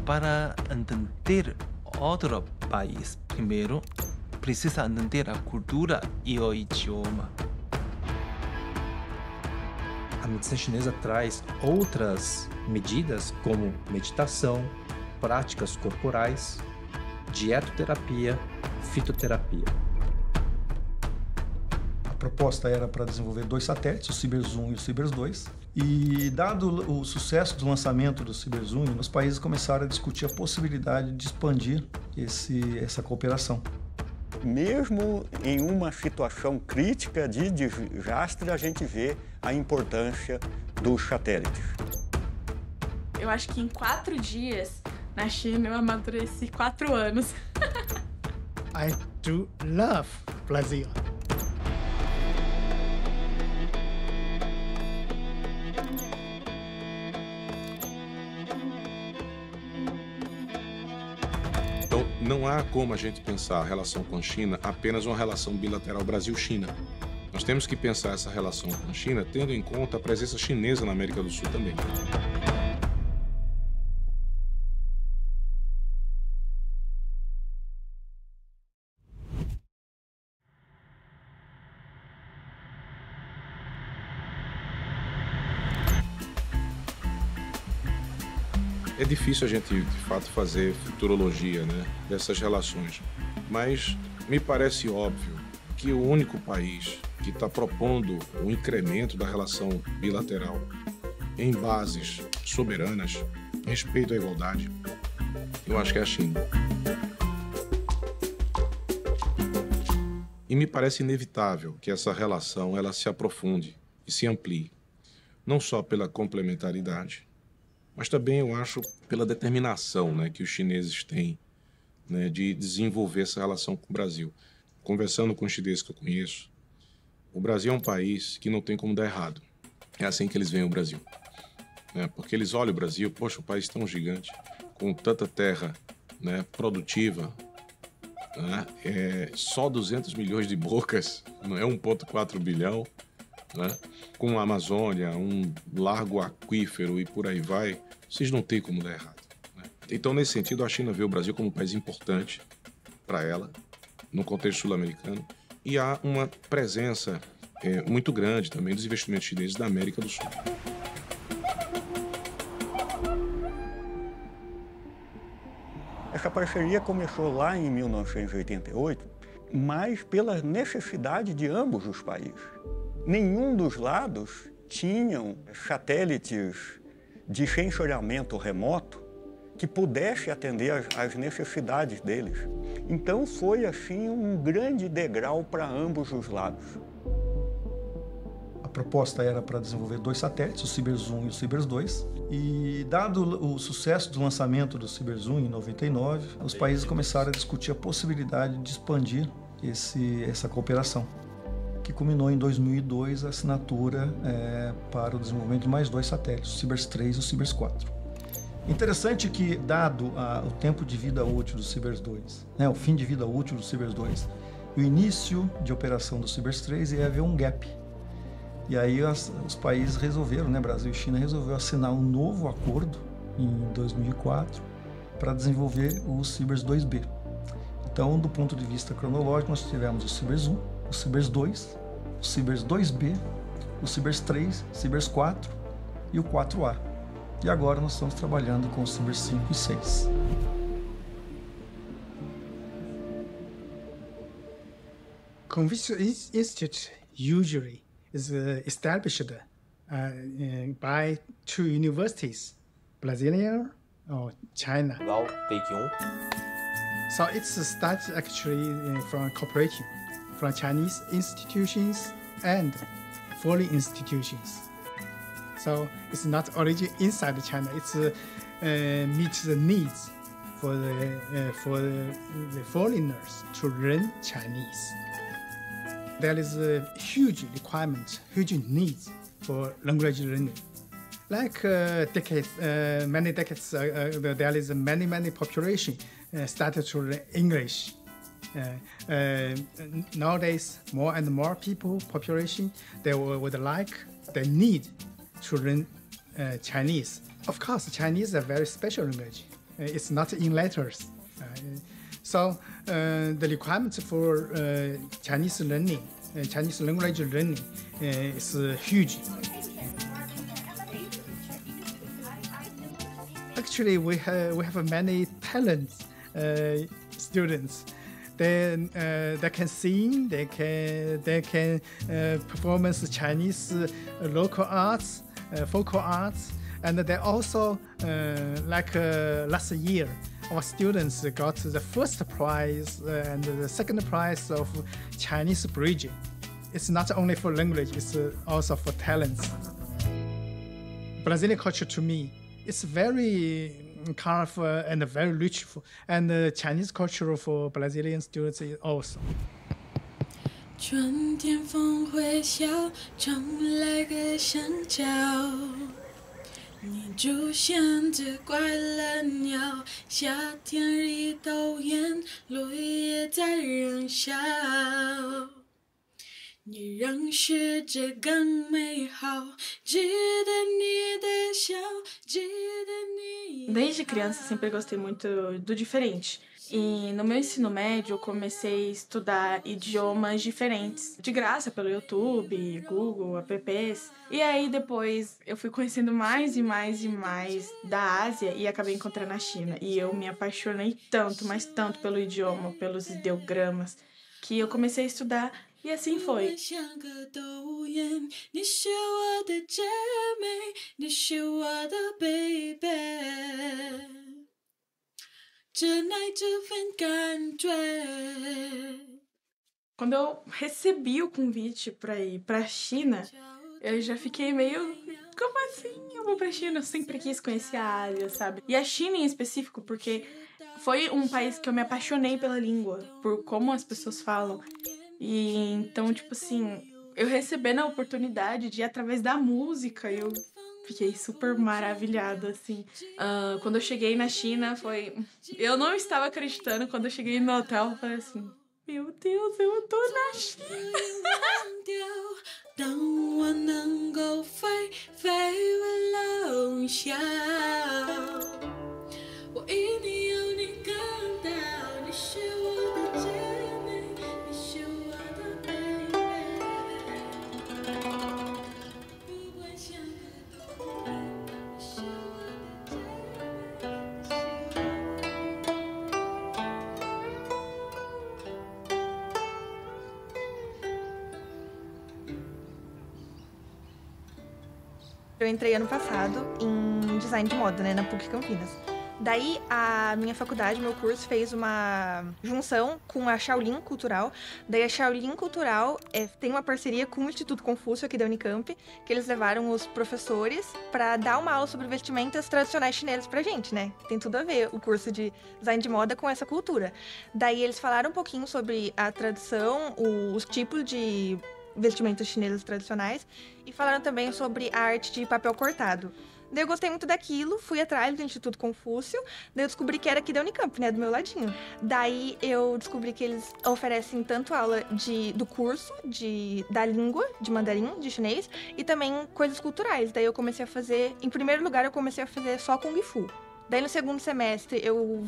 Para entender outro país, primeiro, precisa entender a cultura e o idioma. A medicina chinesa traz outras medidas como meditação, práticas corporais, dietoterapia, fitoterapia. A proposta era para desenvolver 2 satélites, o Sibers 1 e o Sibers 2. E dado o sucesso do lançamento do Sibers 1, os países começaram a discutir a possibilidade de expandir essa cooperação. Mesmo em uma situação crítica de desastre, a gente vê a importância dos satélites. Eu acho que em 4 dias, na China, eu amadureci 4 anos. I do love Brazil. Então, não há como a gente pensar a relação com a China apenas uma relação bilateral Brasil-China. Nós temos que pensar essa relação com a China tendo em conta a presença chinesa na América do Sul também. É difícil a gente, de fato, fazer futurologia, né, dessas relações, mas me parece óbvio que o único país que está propondo o incremento da relação bilateral em bases soberanas, respeito à igualdade, eu acho que é a China. E me parece inevitável que essa relação ela se aprofunde e se amplie, não só pela complementaridade, mas também, eu acho, pela determinação, né, que os chineses têm, né, de desenvolver essa relação com o Brasil. Conversando com os chineses que eu conheço, o Brasil é um país que não tem como dar errado. É assim que eles veem o Brasil. Né? Porque eles olham o Brasil, poxa, um país tão gigante, com tanta terra, né, produtiva, né, só 200 milhões de bocas, não é 1,4 bilhão, né? Com a Amazônia, um largo aquífero e por aí vai, vocês não têm como dar errado. Né? Então, nesse sentido, a China vê o Brasil como um país importante para ela, no contexto sul-americano, e há uma presença muito grande também dos investimentos chineses na América do Sul. Essa parceria começou lá em 1988, mas pela necessidade de ambos os países. Nenhum dos lados tinham satélites de sensoriamento remoto que pudesse atender às necessidades deles. Então foi assim um grande degrau para ambos os lados. A proposta era para desenvolver 2 satélites, o Sibers 1 e o Sibers 2. E dado o sucesso do lançamento do Sibers 1 em 99, os países começaram a discutir a possibilidade de expandir essa cooperação, que culminou em 2002 a assinatura para o desenvolvimento de mais 2 satélites, o Sibers 3 e o Sibers 4. Interessante que, dado o tempo de vida útil do Sibers 2, né, o fim de vida útil do Sibers 2 e o início de operação do Sibers 3, ia haver um gap. E aí os países resolveram, né, Brasil e China resolveram assinar um novo acordo em 2004 para desenvolver o Sibers 2B. Então, do ponto de vista cronológico, nós tivemos o Sibers 1, o Sibers 2, o Sibers 2B, o Sibers 3, Sibers 4 e o 4A. E agora nós estamos trabalhando com o Sibers 5 e 6. Confucius Institute usually is established by 2 universities, Brazilian or China. So it's started actually from cooperating from Chinese institutions and foreign institutions. So it's not origin inside China. It's meets the needs for the foreigners to learn Chinese. There is a huge requirement, huge needs for language learning. Like many decades ago, there is many population started to learn English. Nowadays, more and more population, they need to learn Chinese. Of course, Chinese is a very special language. It's not in letters. So the requirements for Chinese learning, Chinese language learning is huge. Actually, we have many talented students. They can sing, they can perform Chinese local arts, folk arts, and they also last year our students got the first prize and the second prize of Chinese bridging. It's not only for language, it's also for talents. Brazilian culture to me, it's very colorful and very rich, and Chinese culture for Brazilian students is also. 春天风会笑，冲来个香蕉。你出现只怪了鸟，夏天里头烟，落叶在燃烧。你让世界更美好，记得你的笑，记得你。Desde criança sempre gostei muito do diferente. E no meu ensino médio eu comecei a estudar idiomas diferentes, de graça pelo YouTube, Google, apps. E aí depois eu fui conhecendo mais e mais da Ásia e acabei encontrando a China. E eu me apaixonei tanto, mas tanto pelo idioma, pelos ideogramas, que eu comecei a estudar e assim foi. Quando eu recebi o convite para ir para a China, eu já fiquei meio... Como assim eu vou para a China? Eu sempre quis conhecer a Ásia, sabe? E a China em específico, porque foi um país que eu me apaixonei pela língua, por como as pessoas falam. E então, tipo assim, eu recebendo a oportunidade de ir através da música, eu fiquei super maravilhada, assim. Quando eu cheguei na China, eu não estava acreditando. Quando eu cheguei no hotel, eu falei assim, meu Deus, eu tô na China. Eu entrei ano passado em design de moda, né, na PUC Campinas. Daí, a minha faculdade, meu curso, fez uma junção com a Shaolin Cultural. Daí, a Shaolin Cultural tem uma parceria com o Instituto Confúcio, aqui da Unicamp, que eles levaram os professores para dar uma aula sobre vestimentas tradicionais chinesas pra gente, né? Tem tudo a ver o curso de design de moda com essa cultura. Daí, eles falaram um pouquinho sobre a tradição, os tipos de vestimentas chinesas tradicionais e falaram também sobre a arte de papel cortado. Daí eu gostei muito daquilo, fui atrás do Instituto Confúcio, daí eu descobri que era aqui da Unicamp, né, do meu ladinho. Daí eu descobri que eles oferecem tanto aula do curso da língua, de mandarim, de chinês, e também coisas culturais. Daí eu comecei a fazer, em primeiro lugar eu comecei a fazer só Kung Fu. Daí no segundo semestre eu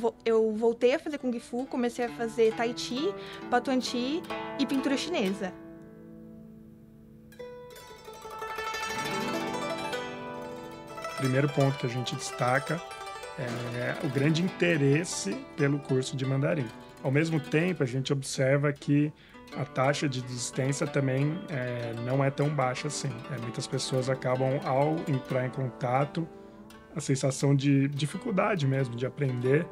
voltei a fazer Kung Fu, comecei a fazer Tai Chi, Batuan-Chi e pintura chinesa. O primeiro ponto que a gente destaca é o grande interesse pelo curso de mandarim. Ao mesmo tempo, a gente observa que a taxa de desistência também não é tão baixa assim. Muitas pessoas acabam, ao entrar em contato, a sensação de dificuldade mesmo de aprender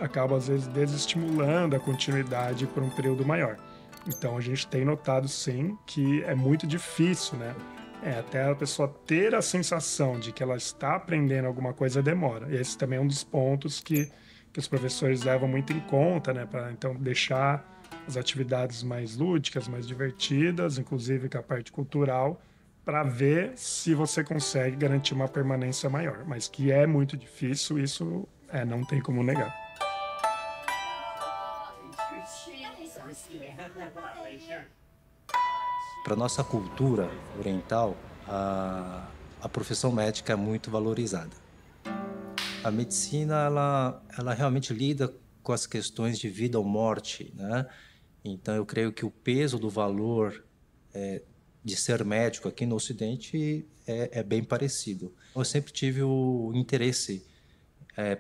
acaba, às vezes, desestimulando a continuidade por um período maior. Então, a gente tem notado, sim, que é muito difícil, né, Até a pessoa ter a sensação de que ela está aprendendo alguma coisa demora. E esse também é um dos pontos que os professores levam muito em conta, né? Para então deixar as atividades mais lúdicas, mais divertidas, inclusive com a parte cultural, para ver se você consegue garantir uma permanência maior. Mas que é muito difícil, isso não tem como negar. Para nossa cultura oriental, a profissão médica é muito valorizada. A medicina, ela realmente lida com as questões de vida ou morte, né? Então, eu creio que o peso do valor de ser médico aqui no Ocidente é bem parecido. Eu sempre tive o interesse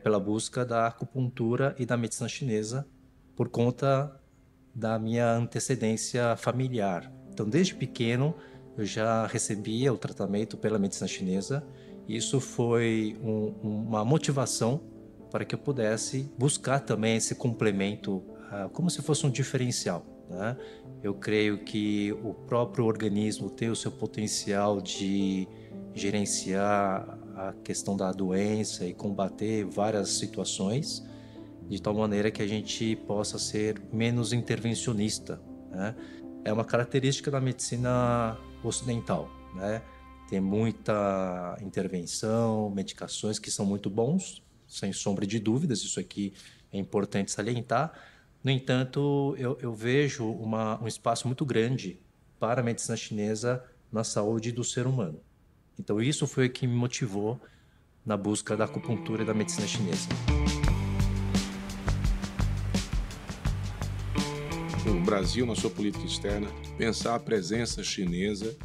pela busca da acupuntura e da medicina chinesa por conta da minha antecedência familiar. Então, desde pequeno, eu já recebia o tratamento pela medicina chinesa. Isso foi uma motivação para que eu pudesse buscar também esse complemento, como se fosse um diferencial, né? Eu creio que o próprio organismo tem o seu potencial de gerenciar a questão da doença e combater várias situações, de tal maneira que a gente possa ser menos intervencionista, né? É uma característica da medicina ocidental, né? Tem muita intervenção, medicações que são muito bons, sem sombra de dúvidas, isso aqui é importante salientar. No entanto, eu vejo um espaço muito grande para a medicina chinesa na saúde do ser humano. Então, isso foi o que me motivou na busca da acupuntura e da medicina chinesa. O Brasil, na sua política externa, pensar a presença chinesa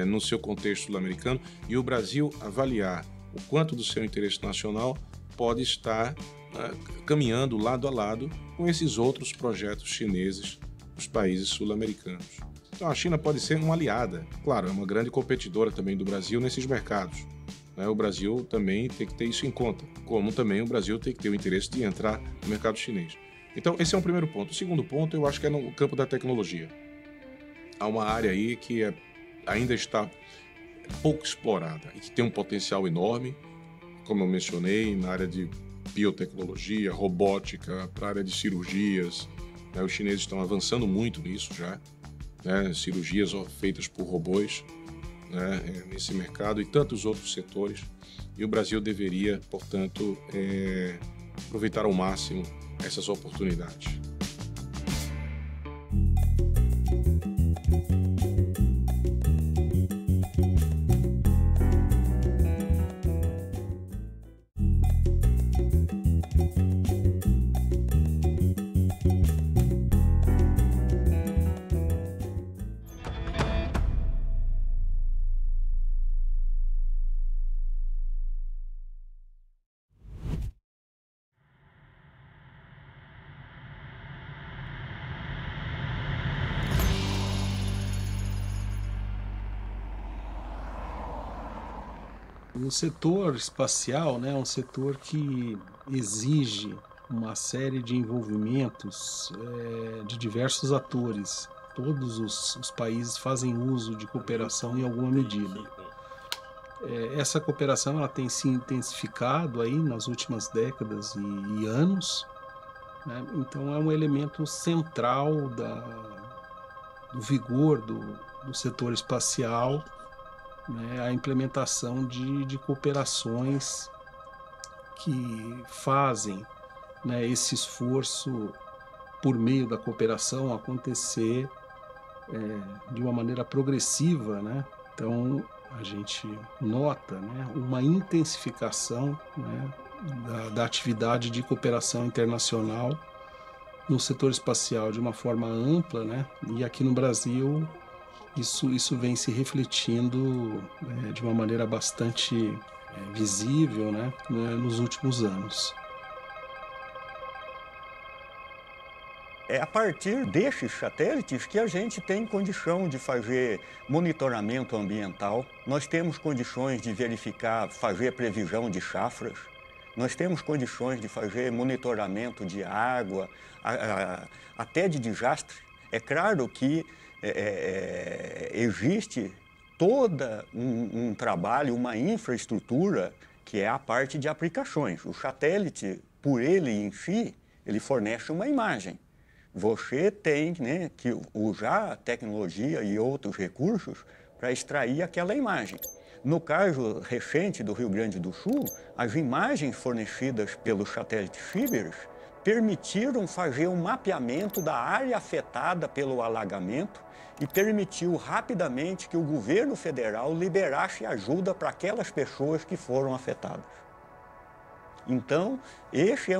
no seu contexto sul-americano e o Brasil avaliar o quanto do seu interesse nacional pode estar caminhando lado a lado com esses outros projetos chineses nos países sul-americanos. Então a China pode ser uma aliada, claro, é uma grande competidora também do Brasil nesses mercados, né? O Brasil também tem que ter isso em conta, como também o Brasil tem que ter o interesse de entrar no mercado chinês. Então esse é um primeiro ponto. O segundo ponto eu acho que é no campo da tecnologia. Há uma área aí que ainda está pouco explorada e que tem um potencial enorme, como eu mencionei, na área de biotecnologia, robótica, para a área de cirurgias, né? Os chineses estão avançando muito nisso já, né? Cirurgias feitas por robôs, né? Nesse mercado e tantos outros setores. E o Brasil deveria, portanto, aproveitar ao máximo essas oportunidades. O setor espacial, né, é um setor que exige uma série de envolvimentos de diversos atores. Todos os países fazem uso de cooperação em alguma medida. Essa cooperação ela tem se intensificado aí nas últimas décadas e anos, né? Então é um elemento central do vigor do setor espacial, né, a implementação de cooperações que fazem, né, esse esforço por meio da cooperação acontecer de uma maneira progressiva, né? Então a gente nota, né, uma intensificação, né, da atividade de cooperação internacional no setor espacial de uma forma ampla, né? E aqui no Brasil isso vem se refletindo de uma maneira bastante visível, né, nos últimos anos. É a partir destes satélites que a gente tem condição de fazer monitoramento ambiental, nós temos condições de verificar, fazer previsão de safras, nós temos condições de fazer monitoramento de água, até de desastre. É claro que existe todo um trabalho, uma infraestrutura que é a parte de aplicações. O satélite, por ele em si, ele fornece uma imagem. Você tem, né, que usar a tecnologia e outros recursos para extrair aquela imagem. No caso recente do Rio Grande do Sul, as imagens fornecidas pelos satélites Sibers permitiram fazer um mapeamento da área afetada pelo alagamento e permitiu rapidamente que o governo federal liberasse ajuda para aquelas pessoas que foram afetadas. Então, esse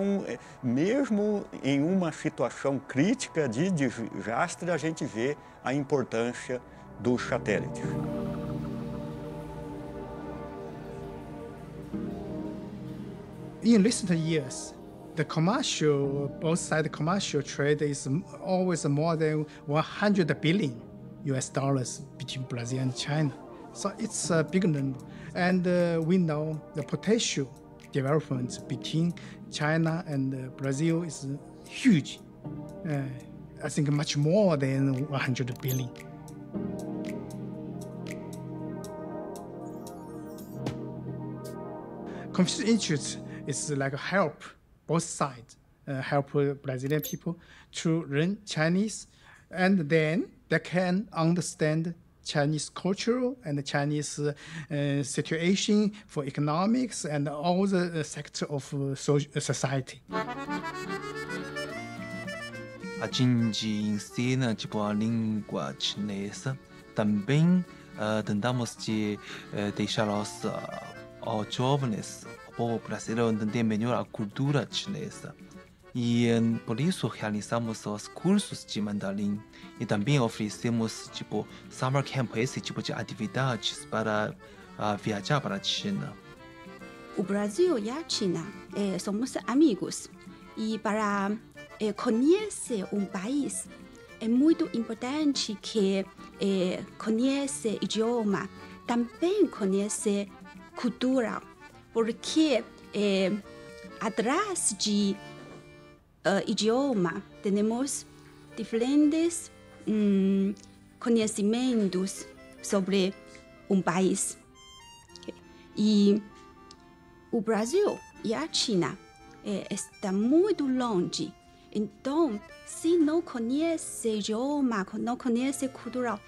mesmo em uma situação crítica de desastre, a gente vê a importância dos satélites. In recent years, the both side commercial trade is always more than 100 billion US dollars between Brazil and China. So it's a big number. And we know the potential development between China and Brazil is huge. I think much more than 100 billion. Confucius Institute is like help both sides, help Brazilian people to learn Chinese, and then they can understand Chinese culture and Chinese situation for economics and all the sector of society. A gente ensina tipo a língua chinesa. Também tentamos de deixar os jovens, o povo brasileiro entender melhor a cultura chinesa. E por isso realizamos os cursos de mandarim e também oferecemos tipo summer camp, esse tipo de atividades para viajar para a China. O Brasil e a China somos amigos e para conhecer um país é muito importante que conheça idioma, também conhecer cultura, porque atrás de idioma temos diferentes conhecimentos sobre um país. E o Brasil e a China estão muito longe. Então, se não conhece idioma, não conhece cultura,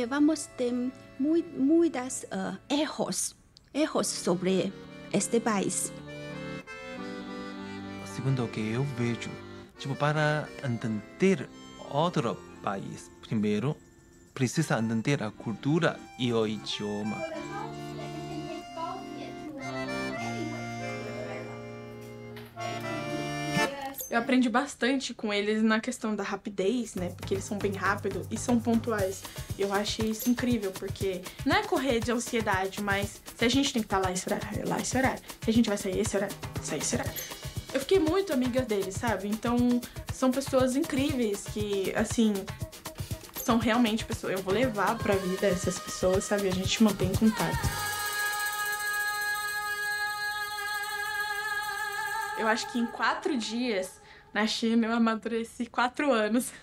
vamos ter muitos erros sobre este país. Segundo o que eu vejo, tipo, para entender outro país, primeiro, precisa entender a cultura e o idioma. Eu aprendi bastante com eles na questão da rapidez, né? Porque eles são bem rápidos e são pontuais. Eu achei isso incrível, porque não é correr de ansiedade, mas se a gente tem que estar lá esse horário, lá esse horário. Se a gente vai sair esse horário, sair esse horário. Eu fiquei muito amiga deles, sabe? Então, são pessoas incríveis que, assim, são realmente pessoas... Eu vou levar pra vida essas pessoas, sabe? A gente mantém contato. Eu acho que em 4 dias, na China, eu amadureci 4 anos.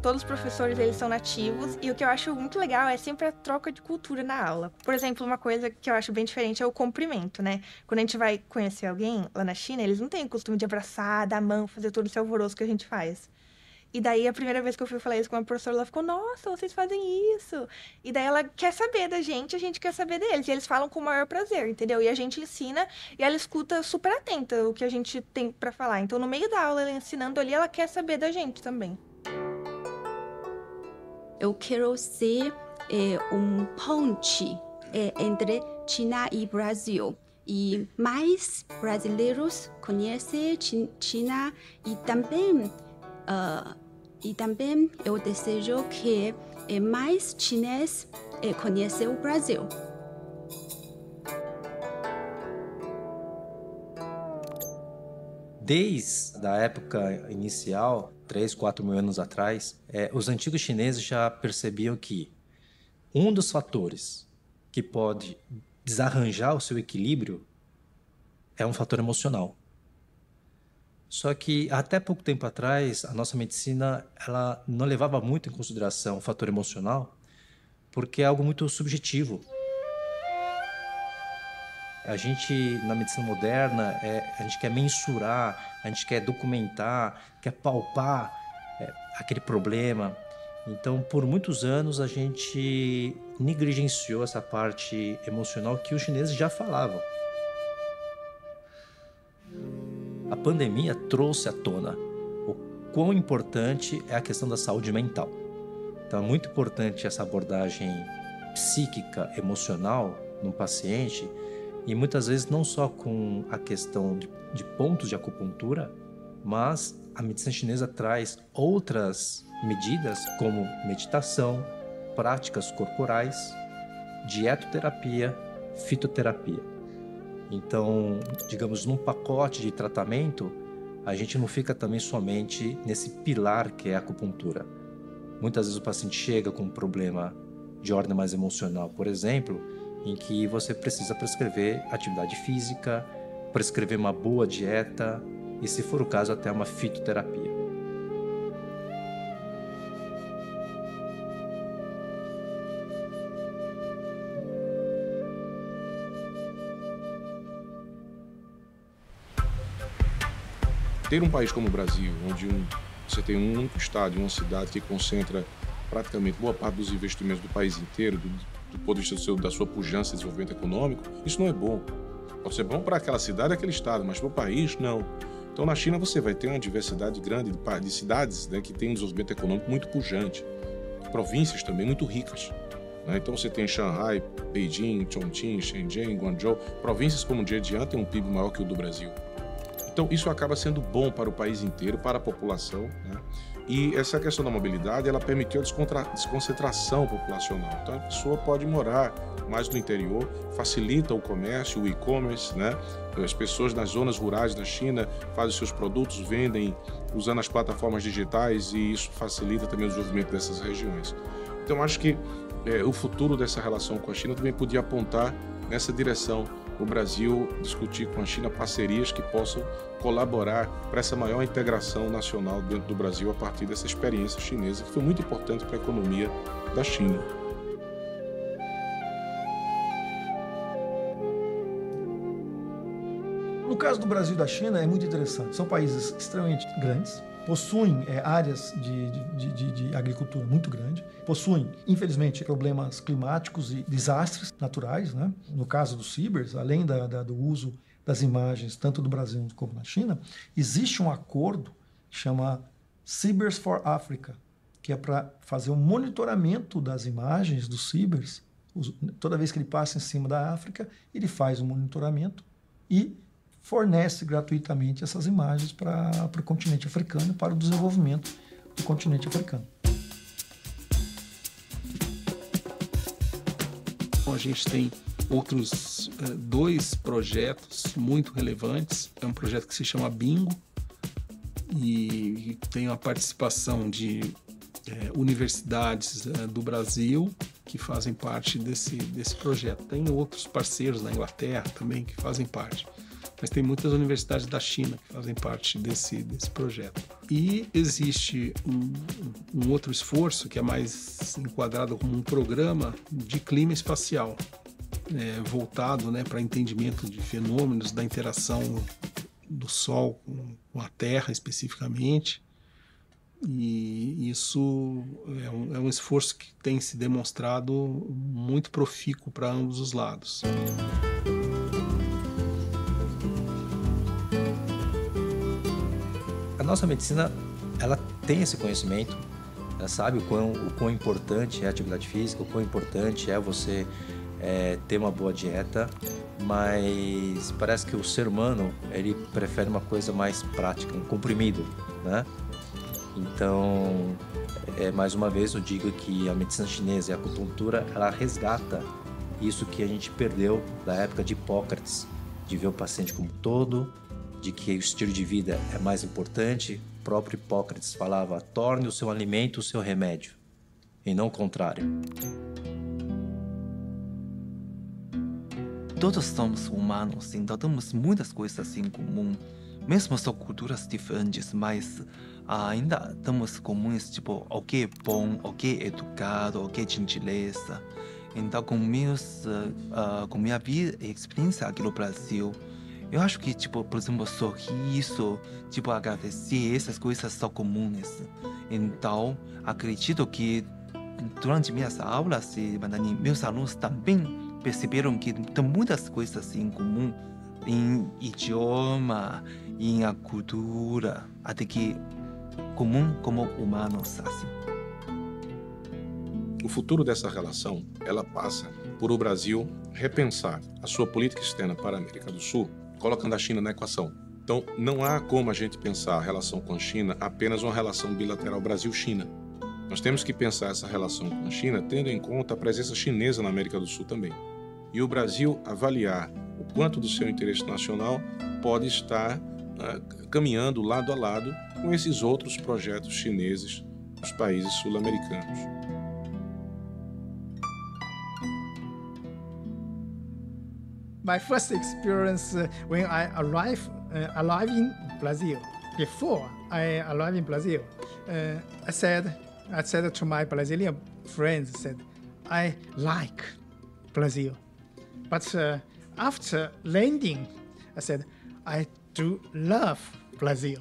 Todos os professores, eles são nativos, e o que eu acho muito legal é sempre a troca de cultura na aula. Por exemplo, uma coisa que eu acho bem diferente é o cumprimento, né? Quando a gente vai conhecer alguém lá na China, eles não têm o costume de abraçar, dar a mão, fazer todo esse alvoroço que a gente faz. E daí, a primeira vez que eu fui falar isso com uma professora, ela ficou, nossa, vocês fazem isso. E daí ela quer saber da gente, a gente quer saber deles. E eles falam com o maior prazer, entendeu? E a gente ensina e ela escuta super atenta o que a gente tem pra falar. Então, no meio da aula, ela ensinando ali, ela quer saber da gente também. Eu quero ser ponte entre China e Brasil. E mais brasileiros conhecem China e também eu desejo que mais chineses conheçam o Brasil. Desde a época inicial, 3, 4 mil anos atrás, os antigos chineses já percebiam que um dos fatores que pode desarranjar o seu equilíbrio é um fator emocional. Só que até pouco tempo atrás, a nossa medicina ela não levava muito em consideração o fator emocional, porque é algo muito subjetivo. A gente, na medicina moderna, a gente quer mensurar, a gente quer documentar, quer palpar aquele problema. Então, por muitos anos, a gente negligenciou essa parte emocional que os chineses já falavam. A pandemia trouxe à tona o quão importante é a questão da saúde mental. Então, é muito importante essa abordagem psíquica, emocional no paciente, e muitas vezes não só com a questão de pontos de acupuntura, mas a medicina chinesa traz outras medidas como meditação, práticas corporais, dietoterapia, fitoterapia. Então, digamos, num pacote de tratamento, a gente não fica também somente nesse pilar que é a acupuntura. Muitas vezes o paciente chega com um problema de ordem mais emocional, por exemplo, em que você precisa prescrever atividade física, prescrever uma boa dieta e, se for o caso, até uma fitoterapia. Ter um país como o Brasil, onde você tem um único estado, uma cidade que concentra praticamente boa parte dos investimentos do país inteiro, do ponto de vista da sua pujança e desenvolvimento econômico, isso não é bom. Pode ser bom para aquela cidade, aquele estado, mas para o país, não. Então, na China, você vai ter uma diversidade grande de cidades, né, que tem um desenvolvimento econômico muito pujante, províncias também muito ricas. Né? Então, você tem Shanghai, Beijing, Chongqing, Shenzhen, Guangzhou, províncias como Zhejiang têm um PIB maior que o do Brasil. Então, isso acaba sendo bom para o país inteiro, para a população, né? E essa questão da mobilidade, ela permitiu a desconcentração populacional. Então, a pessoa pode morar mais no interior, facilita o comércio, o e-commerce, né? As pessoas nas zonas rurais da China fazem seus produtos, vendem usando as plataformas digitais, e isso facilita também o desenvolvimento dessas regiões. Então, acho que o futuro dessa relação com a China também podia apontar nessa direção. O Brasil discutir com a China parcerias que possam colaborar para essa maior integração nacional dentro do Brasil a partir dessa experiência chinesa, que foi muito importante para a economia da China. No caso do Brasil e da China é muito interessante. São países extremamente grandes, possuem áreas de agricultura muito grande, possuem, infelizmente, problemas climáticos e desastres naturais, né? No caso dos cibers, além do uso das imagens, tanto do Brasil como na China, existe um acordo que chama Cibers for Africa, que é para fazer um monitoramento das imagens dos cibers. Toda vez que ele passa em cima da África, ele faz um monitoramento e fornece gratuitamente essas imagens para o continente africano, para o desenvolvimento do continente africano. A gente tem outros 2 projetos muito relevantes. É um projeto que se chama Bingo e tem a participação de universidades do Brasil que fazem parte desse projeto. Tem outros parceiros na Inglaterra também que fazem parte. Mas tem muitas universidades da China que fazem parte desse projeto. E existe um outro esforço que é mais enquadrado como um programa de clima espacial, voltado, né, para entendimento de fenômenos da interação do Sol com a Terra especificamente. E isso é um esforço que tem se demonstrado muito profícuo para ambos os lados. A nossa medicina, ela tem esse conhecimento, ela sabe o quão importante é a atividade física, o quão importante é você ter uma boa dieta, mas parece que o ser humano, ele prefere uma coisa mais prática, um comprimido, né? Então, mais uma vez eu digo que a medicina chinesa e a acupuntura, ela resgata isso que a gente perdeu da época de Hipócrates, de ver o paciente como todo de que o estilo de vida é mais importante, o próprio Hipócrates falava: torne o seu alimento o seu remédio, e não o contrário. Todos somos humanos, então temos muitas coisas em comum. Mesmo são culturas diferentes, mas ainda temos comuns, tipo, o que é bom, o que é educado, o que é gentileza. Então, com minha vida e experiência aqui no Brasil, eu acho que, tipo, por exemplo, sorriso, tipo, agradecer, essas coisas são comuns. Então, acredito que durante minhas aulas de mandarim, meus alunos também perceberam que tem muitas coisas em comum em idioma, em a cultura, até que comum como humanos, assim. O futuro dessa relação, ela passa por o Brasil repensar a sua política externa para a América do Sul, colocando a China na equação. Então, não há como a gente pensar a relação com a China apenas uma relação bilateral Brasil-China. Nós temos que pensar essa relação com a China tendo em conta a presença chinesa na América do Sul também. E o Brasil avaliar o quanto do seu interesse nacional pode estar caminhando lado a lado com esses outros projetos chineses nos países sul-americanos. My first experience when I arrived in Brazil. Before I arrived in Brazil, I said to my Brazilian friends, I like Brazil. But after landing, I said, I do love Brazil.